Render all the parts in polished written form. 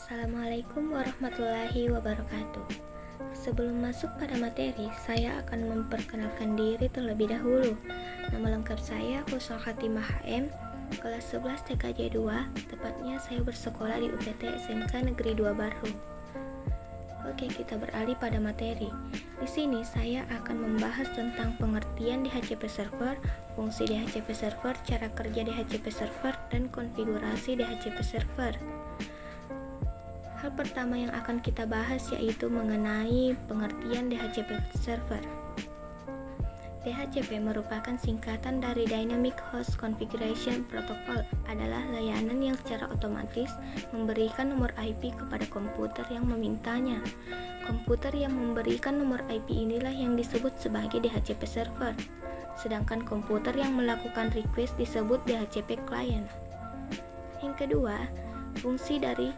Assalamualaikum warahmatullahi wabarakatuh. Sebelum masuk pada materi, saya akan memperkenalkan diri terlebih dahulu. Nama lengkap saya Husnul Khatimah HM, kelas 11 TKJ 2, tepatnya saya bersekolah di UPT SMK Negeri 2 Barhu. Oke, kita beralih pada materi. Di sini saya akan membahas tentang pengertian DHCP server, fungsi DHCP server, cara kerja DHCP server, dan konfigurasi DHCP server. Hal pertama yang akan kita bahas yaitu mengenai pengertian DHCP server. DHCP merupakan singkatan dari Dynamic Host Configuration Protocol, adalah layanan yang secara otomatis memberikan nomor IP kepada komputer yang memintanya. Komputer yang memberikan nomor IP inilah yang disebut sebagai DHCP server, sedangkan komputer yang melakukan request disebut DHCP client. Yang kedua, fungsi dari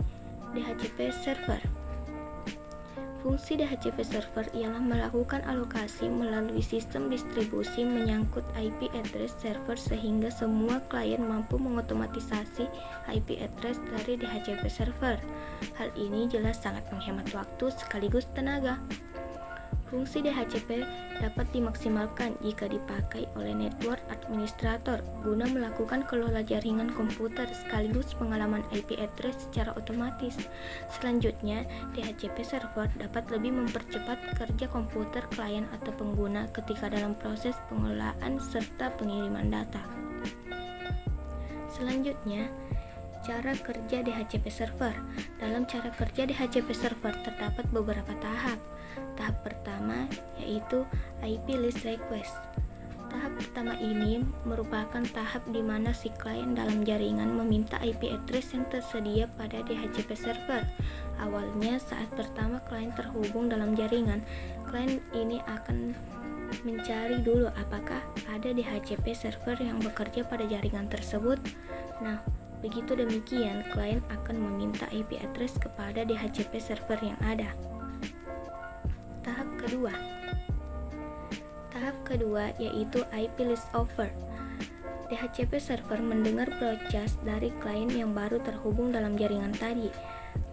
DHCP server. Fungsi DHCP server ialah melakukan alokasi melalui sistem distribusi menyangkut IP address server sehingga semua klien mampu mengotomatisasi IP address dari DHCP server. Hal ini jelas sangat menghemat waktu sekaligus tenaga. Fungsi DHCP dapat dimaksimalkan jika dipakai oleh network administrator guna melakukan kelola jaringan komputer sekaligus pengalaman IP address secara otomatis. Selanjutnya, DHCP server dapat lebih mempercepat kerja komputer klien atau pengguna ketika dalam proses pengelolaan serta pengiriman data. Selanjutnya, cara kerja DHCP server. Dalam cara kerja DHCP server terdapat beberapa tahap. Tahap pertama yaitu IP list request. Tahap pertama ini merupakan tahap di mana si klien dalam jaringan meminta IP address yang tersedia pada DHCP server. Awalnya saat pertama klien terhubung dalam jaringan, klien ini akan mencari dulu apakah ada DHCP server yang bekerja pada jaringan tersebut. Nah, begitu demikian, klien akan meminta IP address kepada DHCP server yang ada. Tahap kedua yaitu IP list offer. DHCP server mendengar broadcast dari klien yang baru terhubung dalam jaringan tadi.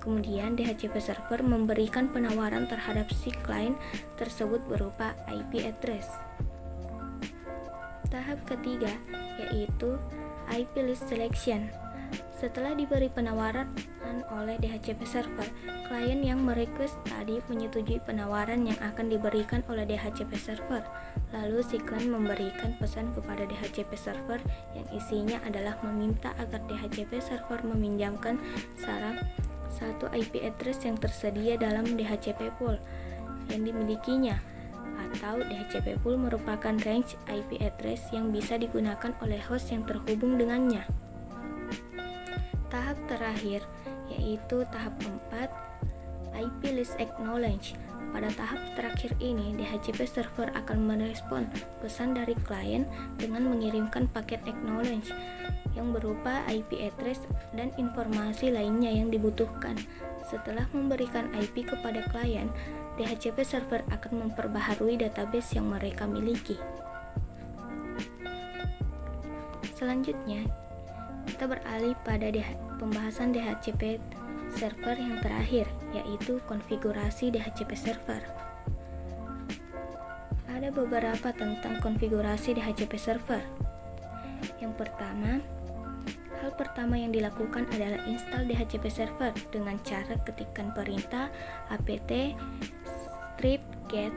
Kemudian DHCP server memberikan penawaran terhadap si klien tersebut berupa IP address. Tahap ketiga yaitu IP list selection. Setelah diberi penawaran oleh DHCP server, klien yang merequest tadi menyetujui penawaran yang akan diberikan oleh DHCP server. Lalu si klien memberikan pesan kepada DHCP server yang isinya adalah meminta agar DHCP server meminjamkan salah satu IP address yang tersedia dalam DHCP pool yang dimilikinya, atau DHCP pool merupakan range IP address yang bisa digunakan oleh host yang terhubung dengannya. Tahap terakhir yaitu tahap 4, IP list acknowledge. Pada tahap terakhir ini, DHCP server akan merespon pesan dari klien dengan mengirimkan paket acknowledge yang berupa IP address dan informasi lainnya yang dibutuhkan. Setelah memberikan IP kepada klien, DHCP server akan memperbaharui database yang mereka miliki. Selanjutnya, kita beralih pada pembahasan DHCP server yang terakhir, yaitu konfigurasi DHCP server. Ada beberapa tentang konfigurasi DHCP server. Yang pertama, hal pertama yang dilakukan adalah install DHCP server dengan cara ketikkan perintah apt strip get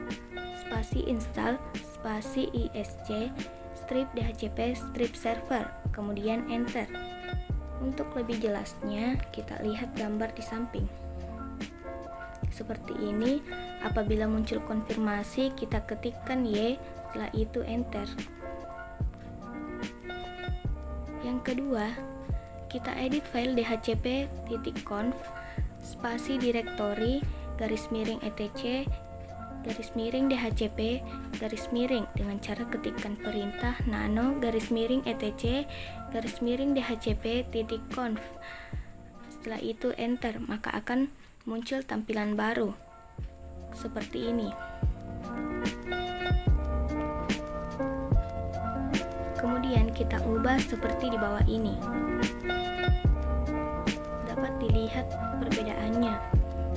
spasi install spasi isc strip DHCP strip server, kemudian enter. Untuk lebih jelasnya, kita lihat gambar di samping. Seperti ini, apabila muncul konfirmasi, kita ketikkan Y, setelah itu enter. Yang kedua, kita edit file dhcp.conf spasi directory --etc --dhcp dengan cara ketikkan perintah nano --etc --dhcp.conf. Setelah itu enter, maka akan muncul tampilan baru seperti ini. Kemudian kita ubah seperti di bawah ini. dapat dilihat perbedaannya.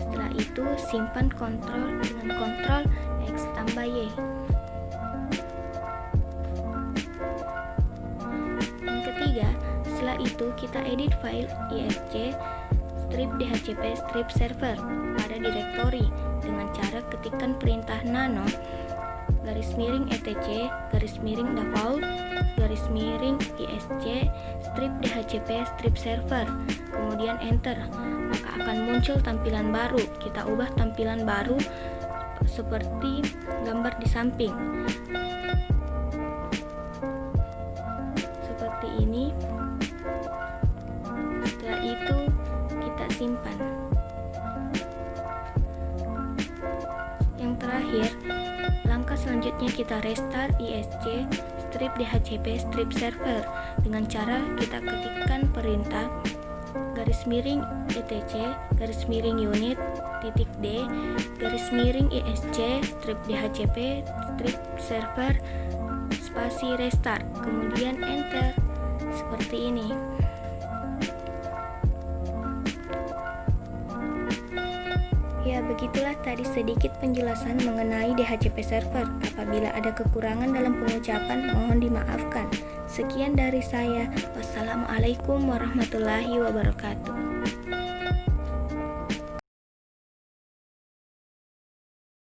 Setelah itu, simpan kontrol dengan kontrol X tambah Y. Yang ketiga, setelah itu kita edit file isc strip dhcp strip server pada direktori dengan cara ketikkan perintah nano _etc_default _isc strip dhcp strip server, kemudian enter, maka akan muncul tampilan baru. Kita ubah tampilan baru seperti gambar di samping seperti ini. Setelah itu kita simpan. Yang terakhir, langkah selanjutnya kita restart isc strip dhcp strip server dengan cara kita ketikkan perintah _etc_unit .d _isc strip dhcp strip server spasi restart, kemudian enter, seperti ini. Ya, begitulah tadi sedikit penjelasan mengenai DHCP server. Apabila ada kekurangan dalam pengucapan, mohon dimaafkan. Sekian dari saya. Wassalamualaikum warahmatullahi wabarakatuh.